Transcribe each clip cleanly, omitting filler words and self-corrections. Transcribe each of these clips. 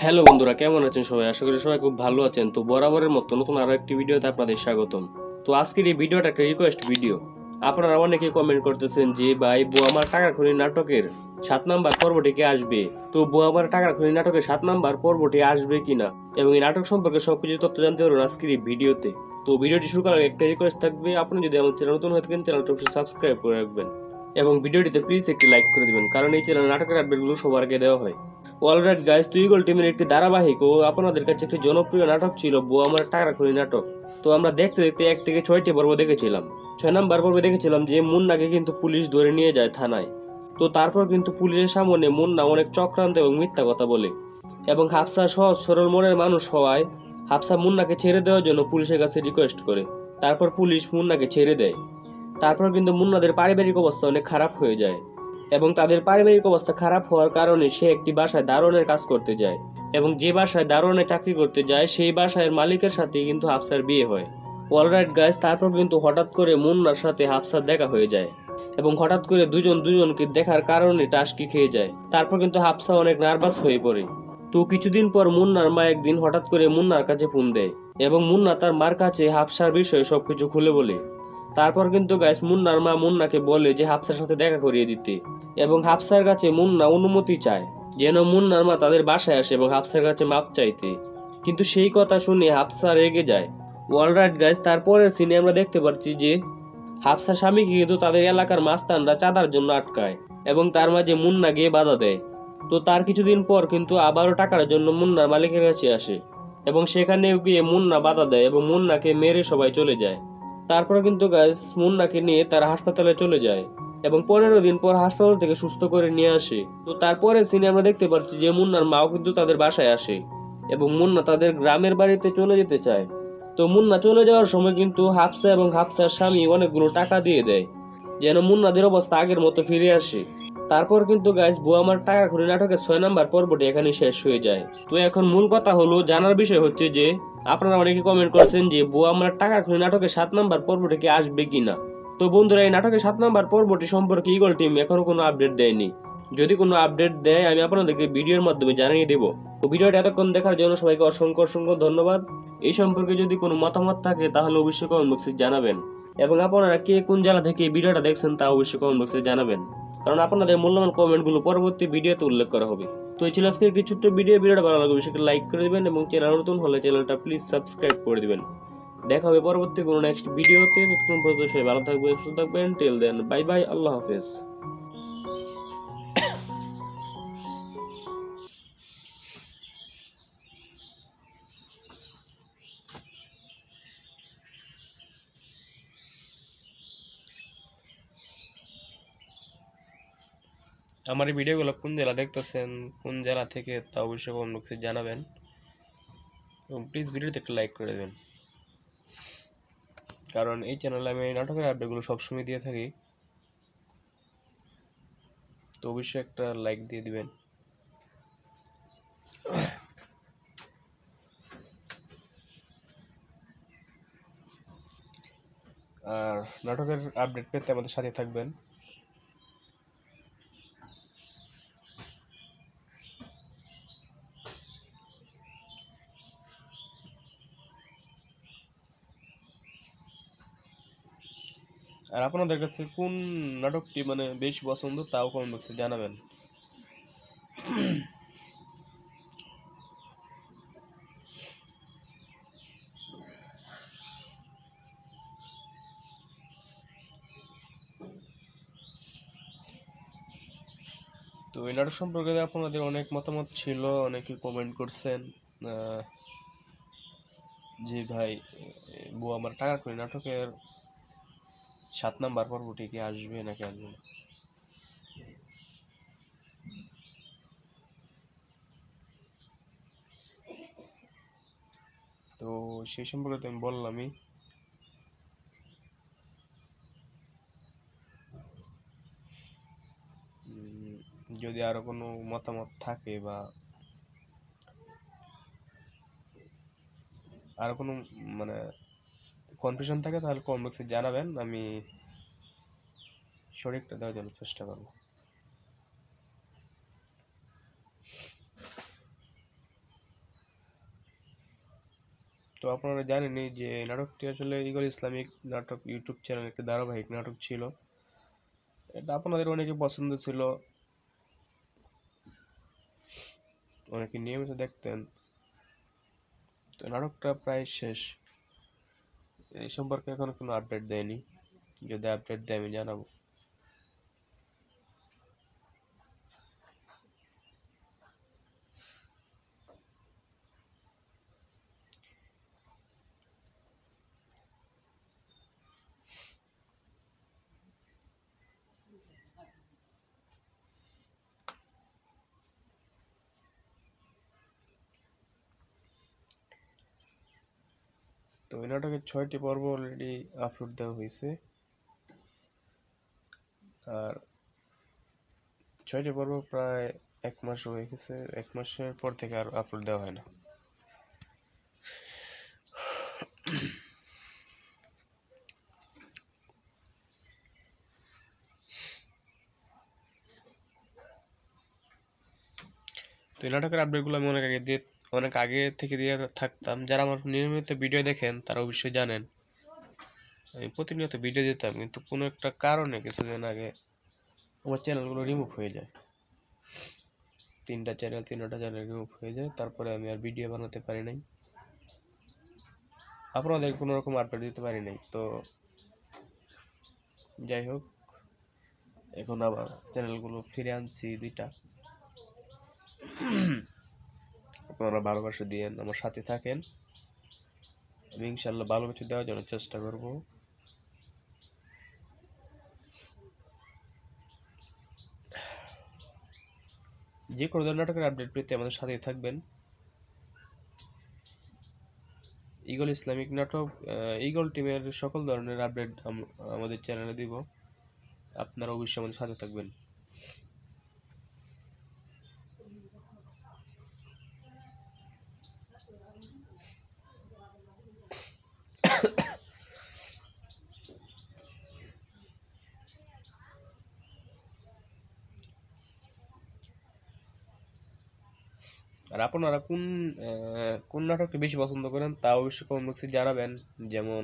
Hello বন্ধুরা, কেমন আছেন সবাই? আশা করি সবাই খুব ভালো আছেন। তো বরাবরের মতো নতুন আরো একটি ভিডিওতে আপনাদের স্বাগতম। তো আজকের এই ভিডিওটা একটা রিকোয়েস্ট ভিডিও। আপনারা অনেকে কমেন্ট করতেছেন যে ভাই আমার টাকার খনি নাটকের 7 নাম্বার পর্বটি কি আসবে? তো আমার টাকার খনি নাটকের 7 নাম্বার পর্বটি আসবে কিনা এবং এই নাটক সম্পর্কে সবকিছু তথ্য জানতে পারবেন আজকের এই ভিডিওতে। তো ভিডিওটি শুরু করার আগে একটা রিকোয়েস্ট থাকবে, আপনি যদি আমার চ্যানেল নতুন হয়ে থাকেন চ্যানেলটা অবশ্যই সাবস্ক্রাইব করে রাখবেন এবং ভিডিওটিতে প্লিজ একটি লাইক করে দিবেন, কারণ এই চ্যানেলে নাটকের আপডেটগুলো সবার আগে দেওয়া হয়। অলরাইট গাইস, তুই গোল টিমের একটি ধারাবাহিক ও আপনাদের কাছে একটি জনপ্রিয় নাটক ছিল আমার টাকা খনি নাটক। তো আমরা দেখতে দেখতে 1 থেকে 6টি পর্ব দেখেছিলাম। 6 নাম্বার পর্বে দেখেছিলাম যে মুন্নাকে কিন্তু পুলিশ ধরে নিয়ে যায় থানায়। তো তারপর কিন্তু পুলিশের সামনে মুন্না অনেক চক্রান্ত এবং মিথ্যা কথা বলে এবং হাফসা সহজ সরল মনের মানুষ হওয়ায় হাফসা মুন্নাকে ছেড়ে দেওয়ার জন্য পুলিশের কাছে রিকোয়েস্ট করে। তারপর পুলিশ মুন্নাকে ছেড়ে দেয়। তারপর কিন্তু মুন্নাদের পারিবারিক অবস্থা অনেক খারাপ হয়ে যায় এবং তাদের পারিবারিক অবস্থা খারাপ হওয়ার কারণে সে একটি বাসায় দারোয়ানের কাজ করতে যায় এবং যে বাসায় দারোয়ানের চাকরি করতে যায় সেই বাসায় মালিকের সাথে কিন্তু হাফসার বিয়ে হয়। অলরাইট গাইস, তারপর কিন্তু হঠাৎ করে মুন্নার সাথে হাফসার দেখা হয়ে যায় এবং হঠাৎ করে দুজন দুজনকে দেখার কারণে টাসকি খেয়ে যায়। তারপর কিন্তু হাফসা অনেক নার্ভাস হয়ে পড়ে। তো কিছুদিন পর মুন্নার মা একদিন হঠাৎ করে মুন্নার কাছে ফোন দেয় এবং মুন্না তার মার কাছে হাফসার বিষয়ে সবকিছু খুলে বলে। তারপর কিন্তু গাইস মুন্নার মা মুন্নাকে বলে যে হাফসার সাথে দেখা করিয়ে দিতে এবং হাফসার কাছে মুন্না অনুমতি চায় যেন মুন্নার মা তাদের বাসায় আসে এবং হাফসার কাছে মাপ চাইতে। কিন্তু সেই কথা শুনে হাফসা রেগে যায়। অলরাইট গাইস, তারপরের সিনে আমরা দেখতে পাচ্ছি যে হাফসা স্বামীকে কিন্তু তাদের এলাকার মাস্তানরা চাঁদার জন্য আটকায় এবং তার মাঝে মুন্না গিয়ে বাধা দেয়। তো তার কিছুদিন পর কিন্তু আবারও টাকার জন্য মুন্নার মালিকের কাছে আসে এবং সেখানেও গিয়ে মুন্না বাধা দেয় এবং মুন্নাকে মেরে সবাই চলে যায়। তারপর কিন্তু গাইস মুন্নাকে নিয়ে তারা হাসপাতালে চলে যায় এবং 15 দিন পর হাসপাতাল থেকে সুস্থ করে নিয়ে আসে। তো তারপরে সিনে আমরা দেখতে পাচ্ছি যে মুন্নার মাও কিন্তু তাদের বাসায় আসে এবং মুন্না তাদের গ্রামের বাড়িতে চলে যেতে চায়। তো মুন্না চলে যাওয়ার সময় কিন্তু হাফসা এবং হাফসার স্বামী অনেকগুলো টাকা দিয়ে দেয় যেন মুন্নাদের অবস্থা আগের মতো ফিরে আসে। তারপর কিন্তু গাইস আমার টাকা খনি নাটকের 6 নাম্বার পর্বটি এখানে শেষ হয়ে যায়। তো এখন মূল কথা হলো, জানার বিষয় হচ্ছে যে আপনারা অনেকে কমেন্ট করছেন যে আমার টাকা খনি নাটকের 7 নাম্বার পর্বটি কি আসবে কিনা। তো বন্ধুরা, এই নাটকের 7 নাম্বার পর্বটি সম্পর্কে ইগল টিম এখনো কোনো আপডেট দেয়নি। যদি কোনো আপডেট দেয় আমি আপনাদেরকে ভিডিওর মাধ্যমে জানিয়ে দেব। তো ভিডিওটা এতক্ষণ দেখার জন্য সবাইকে অসংখ্য অসংখ্য ধন্যবাদ। এই সম্পর্কে যদি কোনো মতামত থাকে তাহলে অবশ্যই কমেন্ট বক্সে জানাবেন এবং আপনারা কে কোন জেলা থেকে এই ভিডিওটা দেখছেন তা অবশ্যই কমেন্ট বক্সে জানাবেন, কারণ আপনাদের মূল্যবান কমেন্টগুলো পরবর্তী ভিডিওতে উল্লেখ করা হবে। তো এই ছিল আজকে একটি ছোট্ট ভিডিওটা ভালো লাগবে সেটা লাইক করে দিবেন এবং চ্যানেল নতুন হলে চ্যানেলটা প্লিজ সাবস্ক্রাইব করে দিবেন। দেখা হবে পরবর্তী কোনো নেক্সট ভিডিওতে। ততক্ষণ পর্যন্ত সবাই ভালো থাকবেন, সুস্থ থাকবেন। টিল দেন, বাই বাই, আল্লাহ হাফেজ। আমার এই ভিডিওগুলো কোন জেলা দেখতেছেন, কোন জেলা থেকে তা অবশ্যই কমেন্ট বক্সে জানাবেন এবং প্লিজ ভিডিওতে একটা লাইক করে দেবেন, কারণ এই চ্যানেলে আমি নাটকের আপডেটগুলো সবসময় দিয়ে থাকি। তো অবশ্যই একটা লাইক দিয়ে দিবেন। আর নাটকের আপডেট পেতে আমাদের সাথে থাকবেন। আর আপনাদের কাছে কোন নাটকটি মানে বেশি পছন্দ তাও কমেন্ট বক্সে জানাবেন। তো এই নাটক সম্পর্কে আপনাদের অনেক মতামত ছিল, অনেকে কমেন্ট করছেন যে ভাই আমার টাকা করি নাটকের 7 নাম্বার পর্বটি কি আসবে নাকি আসবে না। তো সেই সম্পর্কে তো আমি বললামই। যদি আরো কোনো মতামত থাকে বা আরো কোনো মানে কনফিউশন থাকে তাহলে কমেন্ট বক্সে জানাবেন, আমি সঠিকটা দেওয়ার জন্য চেষ্টা করব। তো আপনারা জানেনই যে নাটকটি আসলে ইগল ইসলামিক নাটক ইউটিউব চ্যানেল একটি ধারাবাহিক নাটক ছিল। এটা আপনাদের অনেকে পছন্দ ছিল, অনেকে নিয়মিত দেখতেন। তো নাটকটা প্রায় শেষ, এই সম্পর্কে এখনো কোনো আপডেট দেয়নি। যদি আপডেট দেয় আমি জানাবো। তো এই নাটকের 6টি পর্ব অলরেডি আপলোড দেওয়া হয়েছে, আর 6টি পর্ব প্রায় 1 মাস হয়ে গেছে। 1 মাসের পর থেকে আর আপলোড দেওয়া হয় না। তো এই নাটকের আপডেটগুলো আমি অনেক আগে থেকে দিয়ে থাকতাম। যারা আমার নিয়মিত ভিডিও দেখেন তারা অবশ্যই জানেন আমি প্রতিনিয়ত ভিডিও দিতাম, কিন্তু কোনো একটা কারণে কিছুদিন আগে আমার চ্যানেলগুলো রিমুভ হয়ে যায়। 3টা চ্যানেল রিমুভ হয়ে যায়, তারপরে আমি আর ভিডিও বানাতে পারি নাই, আপনাদের কোনো রকম আপডেট দিতে পারি নাই। তো যাই হোক, এখন আবার চ্যানেলগুলো ফিরে আনছি 2টা। আপনারা ভালোবাসা দিয়েন, আমার সাথে থাকেন। আমি ইনশাল্লাহ ভালো কিছু দেওয়ার জন্য চেষ্টা করব। যে কোনো ধরনের নাটকের আপডেট পেতে আমাদের সাথেই থাকবেন। ইগল ইসলামিক নাটক, ইগল টিমের সকল ধরনের আপডেট আমাদের চ্যানেলে দিব। আপনারা অবশ্যই আমাদের সাথে থাকবেন। আর আপনারা কোন নাটকটা বেশি পছন্দ করেন তা অবশ্যই কমেন্ট বক্সে জানাবেন। যেমন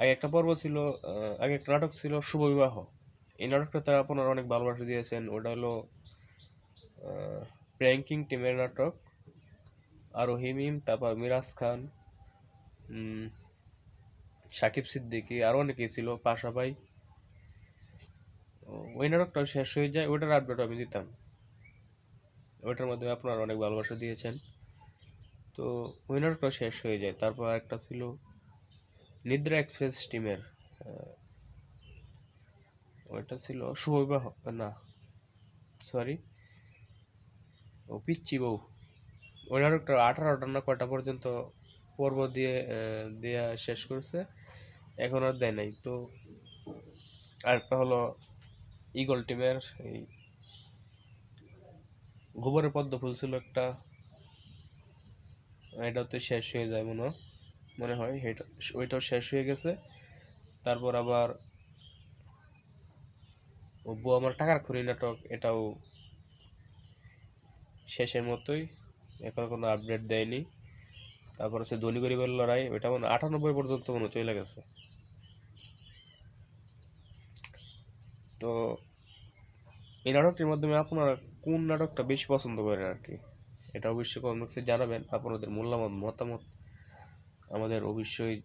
আগে একটা পর্ব ছিল, আগে একটা নাটক ছিল শুভ বিবাহ। এই নাটকটা তারা আপনারা অনেক ভালোবাসা দিয়েছেন। ওটা হলো প্র্যাঙ্কিং টিমের নাটক। আর হিমিম, তারপর মিরাজ খান, সাকিব সিদ্দিকী, আরও অনেকেই ছিল, পাশা ভাই। ওই নাটকটাও শেষ হয়ে যায়, ওটার আপডেট আমি দিতাম। ওইটার মধ্যে আপনারা অনেক ভালোবাসা দিয়েছেন। তো ওই নাটকটাও শেষ হয়ে যায়। তারপর একটা ছিল নিদ্রা এক্সপ্রেস টিমের, ওইটা ছিল শুভ বিবাহ, না সরি, ও পিচ্চি বউ। ওই নাটকটা 18টা না কয়টা পর্যন্ত পর্ব দিয়ে শেষ করছে, এখন আর দেয় নাই। তো আরেকটা হলো ইগল টিমের এই গোবরের পদ্ম ফুল ছিল একটা, এটাও তো শেষ হয়ে যায় মনে হয় ওইটাও শেষ হয়ে গেছে। তারপর আবার ও বউ আমার টাকার খড়ি নাটক, এটাও শেষের মতোই, এখন কোনো আপডেট দেয়নি। তারপর হচ্ছে ধনী গরিবের লড়াই, ওইটা 98 পর্যন্ত চলে গেছে। তো এই নাটকটির মাধ্যমে আপনারা কোন নাটকটা বেশি পছন্দ করেন আর কি, এটা অবশ্যই কমেন্ট বক্সে জানাবেন। আপনাদের মূল্যবান মতামত আমাদের অবশ্যই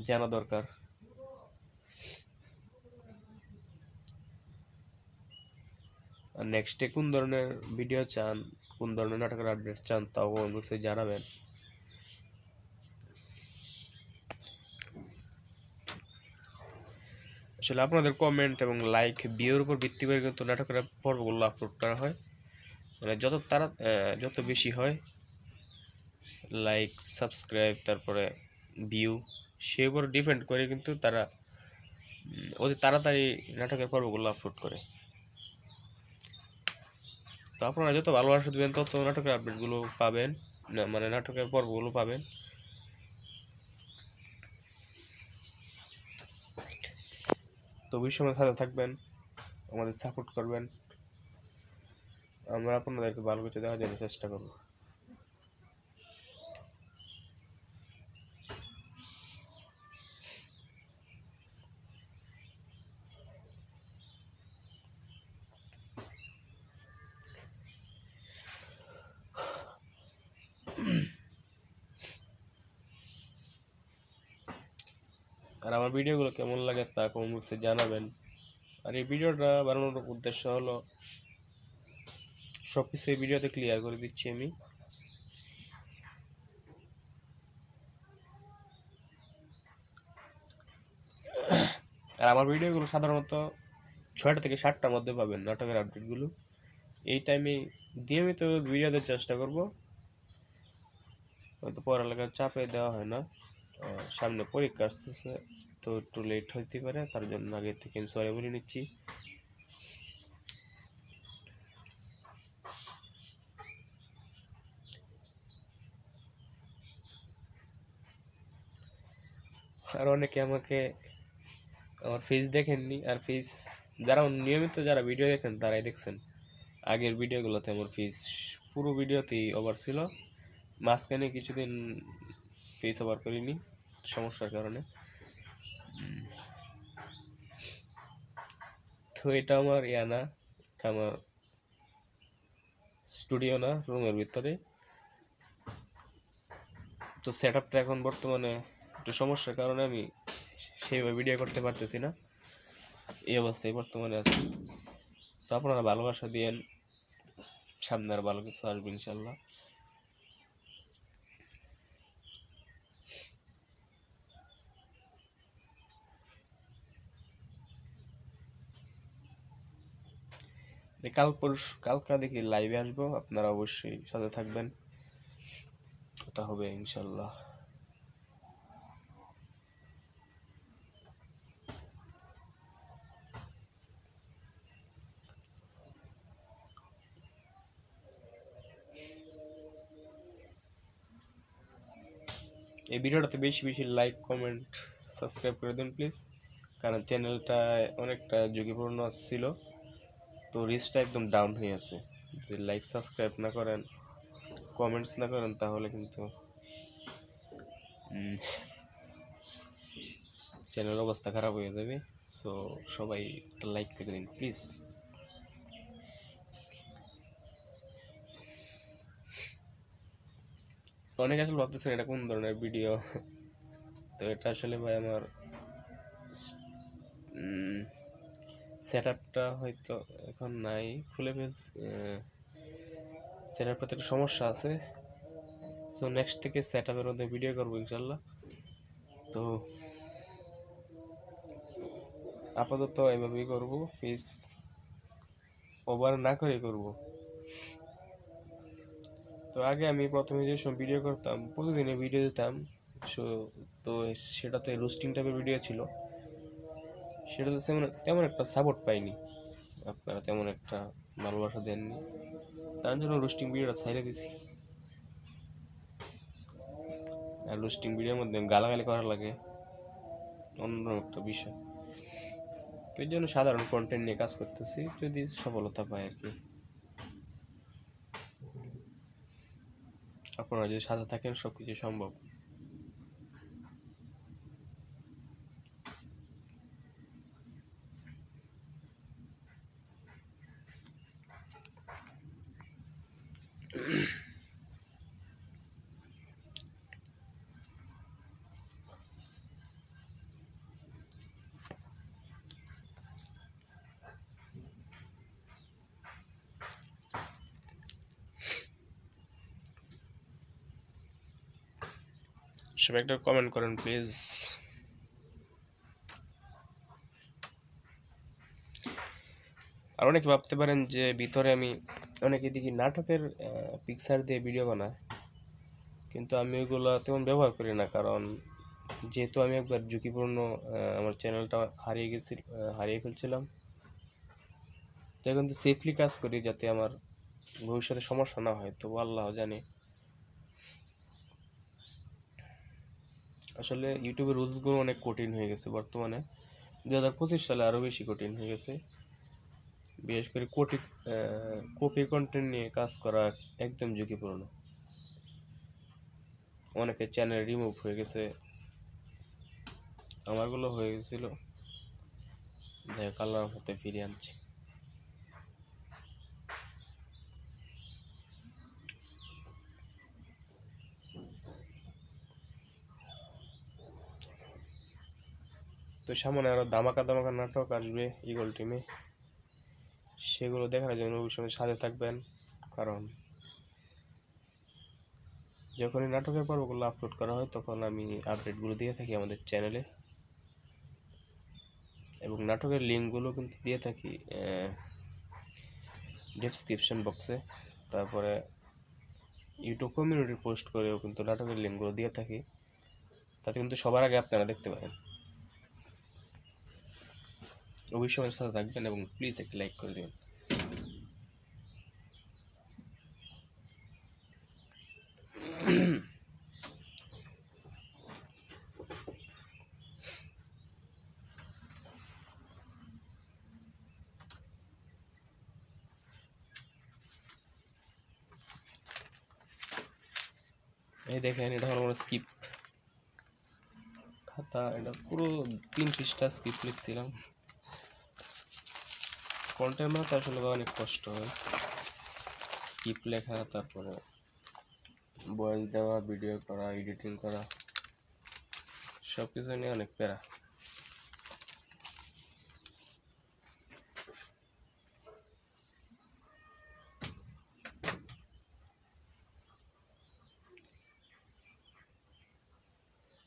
জানা দরকার। আর নেক্সটে কোন ধরনের ভিডিও চান, কোন ধরনের নাটকের আপডেট চান, তাও কমেন্ট বক্সে জানাবেন। আসলে আপনাদের কমেন্ট এবং লাইক ভিউর উপর ভিত্তি করে কিন্তু নাটকের পর্বগুলো আপলোড করা হয়। মানে যত বেশি হয় লাইক, সাবস্ক্রাইব, তারপরে ভিউ, সে উপর ডিপেন্ড করে কিন্তু তারা অতি তাড়াতাড়ি নাটকের পর্বগুলো আপলোড করে। তো আপনারা যত ভালোবাসা দেবেন তত নাটকের আপডেটগুলো পাবেন, মানে নাটকের পর্বগুলো পাবেন। তো অবশ্যই আমার সাথে থাকবেন, আমাদের সাপোর্ট করবেন। আমরা আপনাদেরকে ভালো কিছু দেওয়ার জন্য চেষ্টা করব। আর আমার ভিডিওগুলো কেমন লাগে তা কমেন্ট বক্সে জানাবেন। আর এই ভিডিওটা বানানোর উদ্দেশ্য হলো সব কিছু এই ভিডিওতে ক্লিয়ার করে দিচ্ছি আমি। আর আমার ভিডিওগুলো সাধারণত 6টা থেকে 7টার মধ্যে পাবেন নাটকের আপডেটগুলো। এই টাইমে নিয়মিত ভিডিও দেওয়ার চেষ্টা করব। হয়তো পড়ালেখার চাপে দেওয়া হয় না, সামনে পরীক্ষা আসতেছে তো একটু লেট হইতে পারে, তার জন্য আগে থেকে আমি সরি বলে নিচ্ছি। আর অনেকে আমাকে আমার ফেস দেখেননি, আর ফেস যারা নিয়মিত যারা ভিডিও দেখেন তারাই দেখছেন। আগের ভিডিওগুলোতে আমার ফেস পুরো ভিডিওতেই ওভার ছিল, মাঝখানে কিছুদিন ফেস ওভার করিনি সমস্যার কারণে। তো এটা আমার না, আমার স্টুডিও না, রুমের ভিতরে। তো সেট আপটা এখন বর্তমানে একটু সমস্যার কারণে আমি সেইভাবে ভিডিও করতে পারতেছি না, এই অবস্থায় বর্তমানে আছি। তো আপনারা ভালোবাসা দিয়েন, সামনে আর ভালো কিছু আসবে ইনশাল্লাহ। কালকা দেখি লাইভে আসবো, আপনারা অবশ্যই সাথে থাকবেন, কথা হবে ইনশাল্লাহ। এই ভিডিওটাতে বেশি বেশি লাইক, কমেন্ট, সাবস্ক্রাইব করে দিন প্লিজ, কারণ চ্যানেলটা অনেকটা ঝুঁকিপূর্ণ ছিল, তো রিচটা একদম ডাউন হয়ে আছে। যদি লাইক সাবস্ক্রাইব না করেন, কমেন্টস না করেন, তাহলে কিন্তু চ্যানেলের অবস্থা খারাপ হয়ে যাবে। সো সবাই একটা লাইক করে দিন প্লিজ। অনেকে আসলে ভাবতেছেন এটা কোন ধরনের ভিডিও, তো এটা আসলে ভাই আমার সেট আপটা হয়তো এখন নাই, খুলে ফেলছি, সেট আপটাতে একটু সমস্যা আছে। সো নেক্সট থেকে সেট আপের মধ্যে ভিডিও করবো ইনশাল্লাহ। তো আপাতত এভাবেই করবো, ফেস ওভার না করে করব। তো আগে আমি প্রথমে যে সব ভিডিও করতাম, প্রতিদিনে ভিডিও দিতাম, তো সেটাতে রোস্টিং টাইপের ভিডিও ছিল, সেটাতে তেমন একটা সাপোর্ট পাইনি, আপনারা তেমন একটা ভালোবাসা দেননি, তার জন্য রোস্টিং ভিডিওটা ছাইড়ে দিছি। আর রোস্টিং ভিডিওর মধ্যে গালাগালি করা লাগে, অন্য একটা বিষয়। তো এই জন্য সাধারণ কন্টেন্ট নিয়ে কাজ করতেছি, যদি সফলতা পাই আর কি। আপনারা যদি সাথে থাকেন সব কিছু সম্ভব। সবাই একটা কমেন্ট করেন প্লিজ। আর অনেকে ভাবতে পারেন যে ভিতরে আমি অনেকে দেখি নাটকের পিকচার দিয়ে ভিডিও বানায়, কিন্তু আমি ওইগুলো তেমন ব্যবহার করি না, কারণ যেহেতু আমি একবার ঝুঁকিপূর্ণ আমার চ্যানেলটা হারিয়ে ফেলছিলাম, তো এখন তো সেফলি কাজ করি যাতে আমার ভবিষ্যতে সমস্যা না হয়। তো আল্লাহ জানে, আসলে ইউটিউবের রুলসগুলো অনেক কঠিন হয়ে গেছে বর্তমানে, 2025 সালে আরও বেশি কঠিন হয়ে গেছে। বিশেষ করে কপি কন্টেন্ট নিয়ে কাজ করা একদম ঝুঁকিপূর্ণ। অনেকের চ্যানেল রিমুভ হয়ে গেছে, আমারগুলো হয়ে গেছিল, দেখ আল্লাহর হাতে ফিরিয়ে আনছি। তো সামনে আরও ধামাকা ধামাকা নাটক আসবে ঈগল টিমে, সেগুলো দেখার জন্য অবশ্যই সাথে থাকবেন, কারণ যখনই নাটকের পর্বগুলো আপলোড করা হয় তখন আমি আপডেটগুলো দিয়ে থাকি আমাদের চ্যানেলে, এবং নাটকের লিঙ্কগুলো কিন্তু দিয়ে থাকি ডেসক্রিপশন বক্সে। তারপরে ইউটিউব কমিউনিটি পোস্ট করেও কিন্তু নাটকের লিঙ্কগুলো দিয়ে থাকি, তাতে কিন্তু সবার আগে আপনারা দেখতে পারেন। অবশ্যই আমার সাথে থাকবেন এবং প্লিজ একটা লাইক করে দেবেন। এই দেখেন, এটা হলো আমার স্কিপ খাতা, এটা পুরো 3 পৃষ্ঠা স্কিপ লিখছিলাম। কন্টেন্ট বানাতে আসলে অনেক কষ্ট হয়, স্কিপ লেখা, তারপরে ভয়েস দেওয়া, ভিডিও করা, এডিটিং করা, সব কিছু নিয়ে অনেক প্যারা।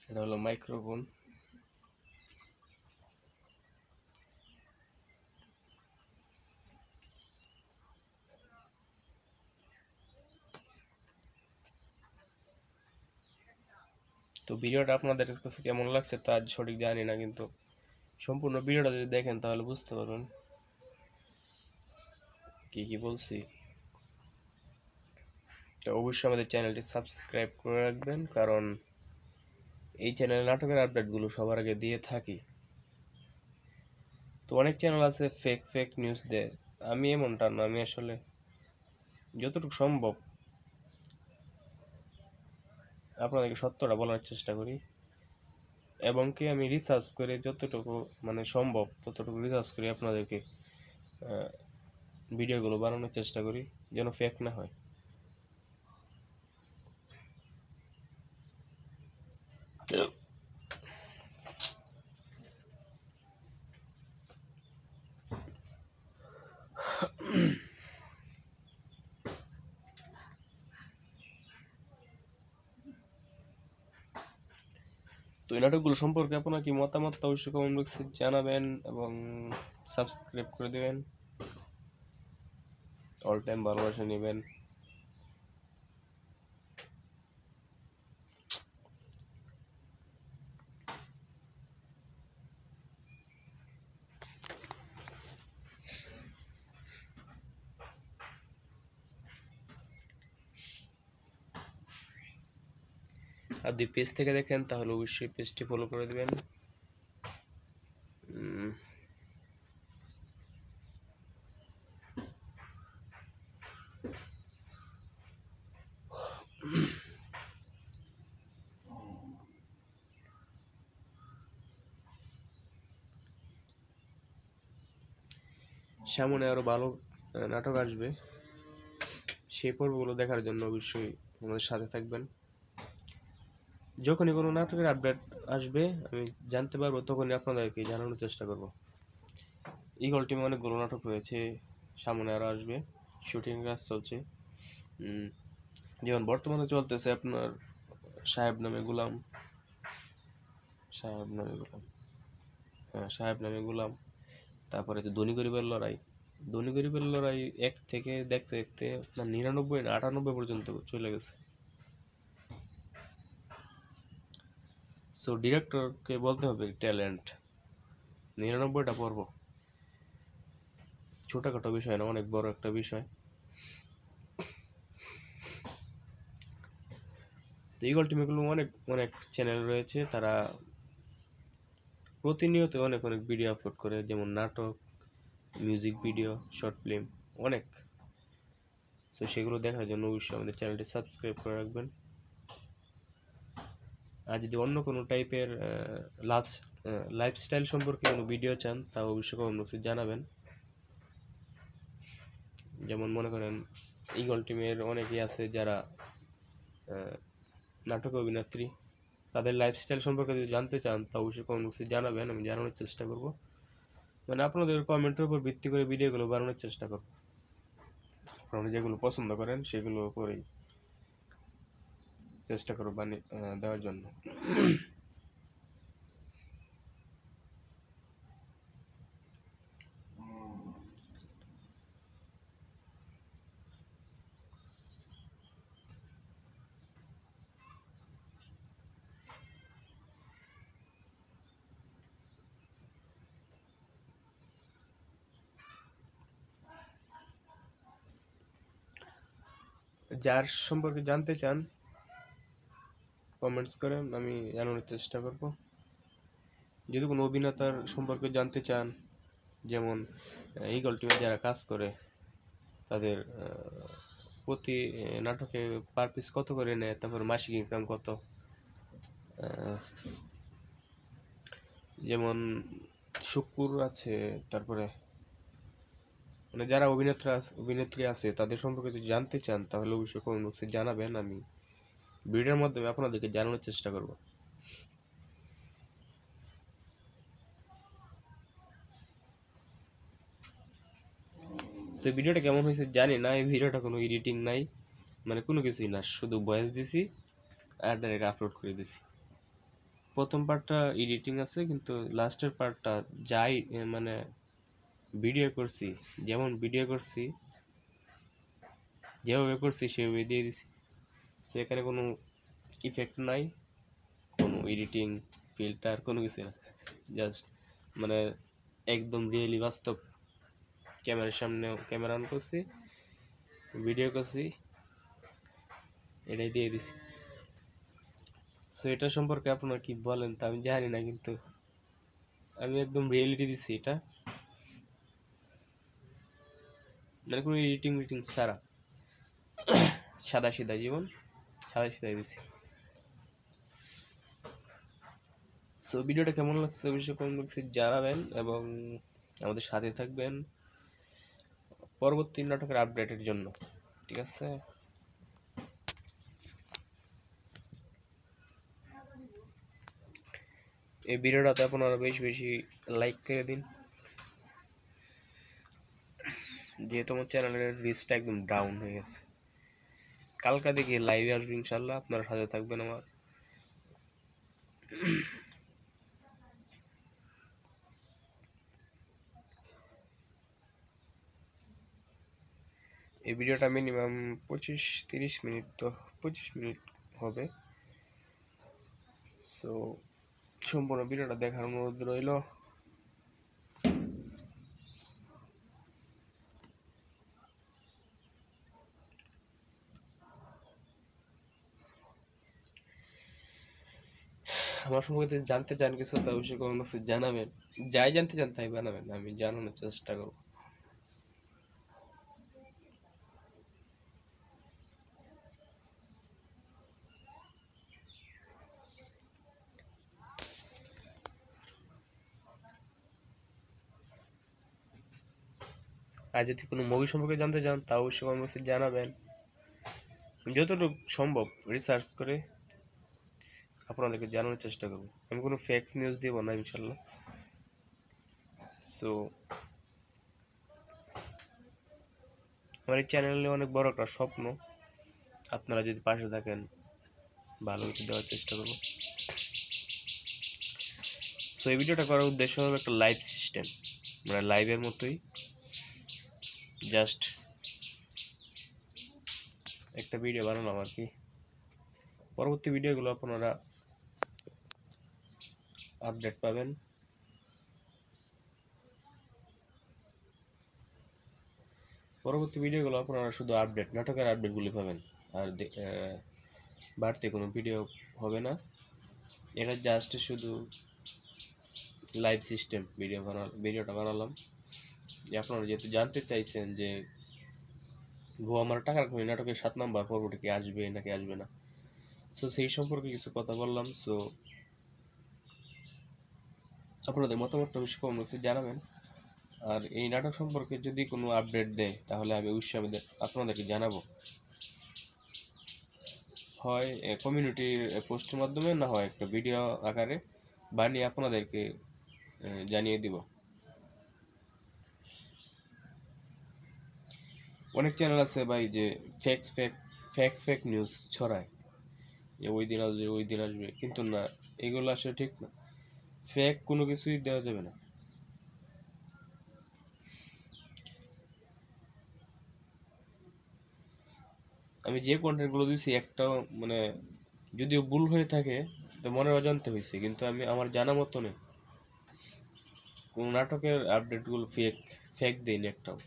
সেটা হলো মাইক্রোফোন। তো ভিডিওটা আপনাদের কাছে কেমন লাগছে তা সঠিক জানি না, কিন্তু সম্পূর্ণ ভিডিওটা যদি দেখেন তাহলে বুঝতে পারবেন কি কি বলছি। তো অবশ্যই আমাদের চ্যানেলটি সাবস্ক্রাইব করে রাখবেন, কারণ এই চ্যানেলে নাটকের আপডেটগুলো সবার আগে দিয়ে থাকি। তো অনেক চ্যানেল আছে ফেক ফেক নিউজ দেয়, আমি এমনটা না, আমি আসলে যতটুকু সম্ভব আপনাদেরকে সত্যটা বলার চেষ্টা করি, এবং কি আমি রিসার্চ করে যতটুকু মানে সম্ভব ততটুকু রিসার্চ করে আপনাদেরকে ভিডিওগুলো বানানোর চেষ্টা করি, যেন ফেক না হয়। তো এই নাটকগুলো সম্পর্কে আপনার কি মতামত অবশ্যই কমেন্ট বক্সে জানাবেন এবং সাবস্ক্রাইব করে দেবেন, অল টাইম ভালোবাসা নেবেন। আর যদি পেজ থেকে দেখেন তাহলে অবশ্যই পেজটি ফলো করে দেবেন। সামনে আরো ভালো নাটক আসবে, সেই পর্বগুলো দেখার জন্য অবশ্যই আমাদের সাথে থাকবেন। যখনই কোনো নাটকের আপডেট আসবে আমি জানতে পারবো, তখনই আপনাদেরকে জানানোর চেষ্টা করব। ঈগল টিমে অনেকগুলো নাটক রয়েছে, সামনে আরও আসবে, শুটিং কাজ চলছে। যেমন বর্তমানে চলতেছে আপনার সাহেব নামে গোলাম, সাহেব নামে গোলাম। তারপরে তো ধনী গরিবের লড়াই, ধনী গরিবের লড়াই 1 থেকে দেখতে দেখতে আপনার 99 না 98 পর্যন্ত চলে গেছে। সো ডিরেক্টরকে বলতে হবে ট্যালেন্ট। 99টা পর্ব ছোটখাটো বিষয় না, অনেক বড় একটা বিষয়। ঈগল টিমেগুলো অনেক অনেক চ্যানেল রয়েছে, তারা প্রতিনিয়ত অনেক অনেক ভিডিও আপলোড করে, যেমন নাটক, মিউজিক ভিডিও, শর্ট ফিল্ম, অনেক। সো সেগুলো দেখার জন্য অবশ্যই আমাদের চ্যানেলটি সাবস্ক্রাইব করে রাখবেন। আর যদি অন্য কোনো টাইপের লাইফস্টাইল সম্পর্কে কোনো ভিডিও চান তা অবশ্যই কমেন্ট বক্সে জানাবেন। যেমন মনে করেন ঈগল টিমের অনেকেই আছে যারা নাটক অভিনেত্রী, তাদের লাইফস্টাইল সম্পর্কে যদি জানতে চান তা অবশ্যই কমেন্ট বক্সে জানাবেন, আমি জানানোর চেষ্টা করব। মানে আপনাদের কমেন্টের উপর ভিত্তি করে ভিডিওগুলো বানানোর চেষ্টা করব। আপনারা যেগুলো পছন্দ করেন সেগুলো করেই চেষ্টা করব বানিয়ে দেওয়ার জন্য। যার সম্পর্কে জানতে চান কমেন্টস করেন, আমি জানানোর চেষ্টা করব। যদি কোনো অভিনেতার সম্পর্কে জানতে চান, যেমন ইগল টিমে যারা কাজ করে তাদের প্রতি নাটকে পার পিস কত করে নেয়, তারপর মাসিক ইনকাম কত, যেমন শুকুর আছে, তারপরে মানে যারা অভিনেত্রী আছে তাদের সম্পর্কে যদি জানতে চান তাহলে অবশ্যই কমেন্ট বক্সে জানাবেন, আমি ভিডিওর মাধ্যমে আপনাদেরকে জানানোর চেষ্টা করব। তো ভিডিওটা কেমন হয়েছে জানি না, এই ভিডিওটা কোনো এডিটিং নাই, মানে কোনো কিছুই না, শুধু ভয়েস দিছি আর ডাইরেক্ট আপলোড করে দিছি। প্রথম পার্টটা এডিটিং আছে, কিন্তু লাস্টের পার্টটা যাই মানে ভিডিও করছি, যেভাবে করছি সেভাবে দিয়ে দিছি। সো এখানে কোনো ইফেক্ট নাই, কোনো এডিটিং ফিল্টার কোনো কিছু না, জাস্ট মানে একদম রিয়েলি বাস্তব ক্যামেরার সামনে ক্যামেরা অন করছি, ভিডিও করছি, এটাই দিয়ে দিছি। সো এটা সম্পর্কে আপনারা কি বলেন তা আমি জানি না, কিন্তু আমি একদম রিয়েলিটি দিছি, এটা মানে কোনো এডিটিং ছাড়া সাদা সিধা জীবন, সাদা সিধাই দিছি। সো ভিডিওটা কেমন লাগছে অবশ্যই কমেন্ট বক্সে জানাবেন এবং আমাদের সাথে থাকবেন পরবর্তী নাটকের আপডেটের জন্য, ঠিক আছে? এই ভিডিওটাতে আপনারা বেশি বেশি লাইক করে দিন, যেহেতু আমার চ্যানেলের রিচটা একদম ডাউন হয়ে গেছে। কালকা দেখি লাইভে আসবে ইনশাল্লাহ, আপনারা সাথে থাকবেন আমার। এই ভিডিওটা মিনিমাম 25-30 মিনিট, তো 25 মিনিট হবে। সো সম্পূর্ণ ভিডিওটা দেখার অনুরোধ রইল। আমার সম্পর্কে জানতে চান কিছু তো অবশ্যই কমেন্ট বক্সে জানাবেন, যাই জানতে চান তাই বানাবেন, আমি জানানোর চেষ্টা করব। আর যদি কোনো মুভি সম্পর্কে জানতে চান তা অবশ্যই কমেন্ট বক্সে জানাবেন, যতটুকু সম্ভব রিসার্চ করে আপনাদেরকে জানানোর চেষ্টা করব। আমি কোনো ফেক নিউজ দেবো না ইনশাল্লাহ। সো আমার এই চ্যানেলে অনেক বড় একটা স্বপ্ন, আপনারা যদি পাশে থাকেন ভালো কিছু দেওয়ার চেষ্টা করব। সো এই ভিডিওটা করার উদ্দেশ্য হবে একটা লাইভ সিস্টেম, মানে লাইভের মতোই, জাস্ট একটা ভিডিও বানালাম আর কি। পরবর্তী ভিডিওগুলো আপনারা আপডেট পাবেন। পরবর্তী ভিডিওগুলো আপনারা শুধু নাটকের আপডেটগুলি পাবেন, আর বাড়তি কোনো ভিডিও হবে না। এটা জাস্ট শুধু লাইভ সিস্টেম ভিডিওটা বানালাম, যে আপনারা যেহেতু জানতে চাইছেন যে আমার টাকার খনি নাটকের 7 নাম্বার পর্বটা কি আসবে নাকি আসবে না, সো সেই সম্পর্কে কিছু কথা বললাম। সো আপনাদের মতামতটা অবশ্যই কমেন্ট বক্সে জানাবেন, আর এই নাটক সম্পর্কে যদি কোনো আপডেট দেয় তাহলে আমি অবশ্যই আপনাদেরকে জানাবো। হয় কমিউনিটির পোস্টের মাধ্যমে, না হয় একটা ভিডিও আকারে বানিয়ে আপনাদেরকে জানিয়ে দিব। অনেক চ্যানেল আছে ভাই যে ফেক নিউজ ছড়ায়, যে ওই দিন আসবে ওই দিন আসবে, কিন্তু না, এগুলো আসলে ঠিক না। ফেক কোনো কিছুই দেওয়া যাবে না। আমি যে কন্টেন্টগুলো দিয়েছি একটাও মানে যদিও ভুল হয়ে থাকে তো মনের অজান্তে হয়েছে, কিন্তু আমি আমার জানা মতো নেই কোন নাটকের আপডেটগুলো ফেক দেয়নি একটাও।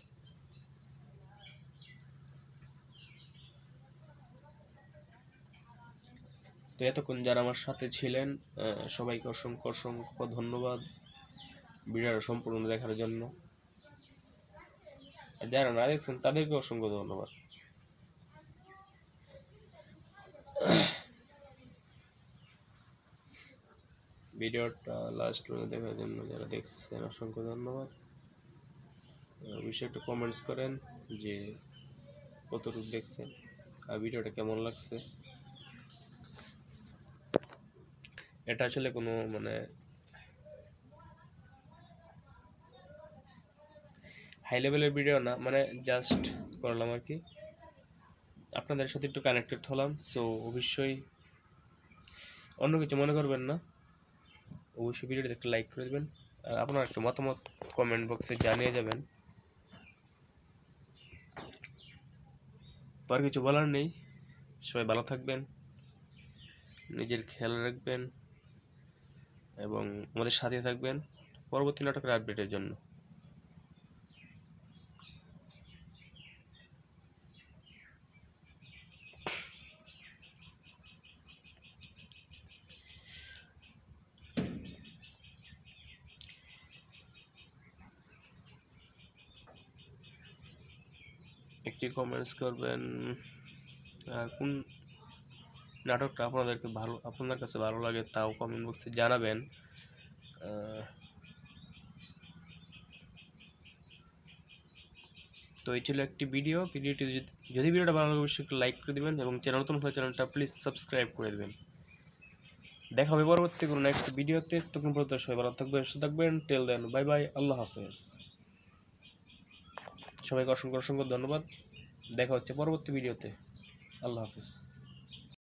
তো এতক্ষণ যারা আমার সাথে ছিলেন সবাইকে অসংখ্য অসংখ্য ধন্যবাদ ভিডিওটা সম্পূর্ণ দেখার জন্য। আর যারা না দেখছেন তাদেরকে অসংখ্য ধন্যবাদ। ভিডিওটা লাস্ট পর্যন্ত দেখার জন্য যারা দেখছেন অসংখ্য ধন্যবাদ। অবশ্যই একটু কমেন্টস করেন যে কতটুকু দেখছেন আর ভিডিওটা কেমন লাগছে। এটা আসলে কোনো মানে হাই লেভেলের ভিডিও না, মানে জাস্ট করলাম আর কি, আপনাদের সাথে একটু কানেক্টেড হলাম। সো অবশ্যই অন্য কিছু মনে করবেন না, অবশ্যই ভিডিওটা একটা লাইক করে দেবেন আর আপনার একটা মতামত কমেন্ট বক্সে জানিয়ে যাবেন। আর কিছু বলার নেই, সবাই ভালো থাকবেন, নিজের খেয়াল রাখবেন এবং আমাদের সাথে থাকবেন পরবর্তী নাটকের আপডেটের জন্য। একটি কমেন্টস করবেন কোন নাটকটা আপনার কাছে ভালো লাগে তাও কমেন্ট বক্সে জানাবেন। তো এই ছিল একটি ভিডিওটি যদি ভিডিওটা ভালো লাগে অবশ্যই একটু লাইক করে দেবেন এবং চ্যানেল নতুন হলে চ্যানেলটা প্লিজ সাবস্ক্রাইব করে দেবেন। দেখা হবে পরবর্তী কোনো নেক্সট ভিডিওতে, তখন পর্যন্ত সবাই ভালো থাকবেন, সুস্থ থাকবেন। টেল দেন, বাই বাই, আল্লাহ হাফেজ। সবাইকে অসংখ্য অসংখ্য ধন্যবাদ। দেখা হচ্ছে পরবর্তী ভিডিওতে। আল্লাহ হাফেজ।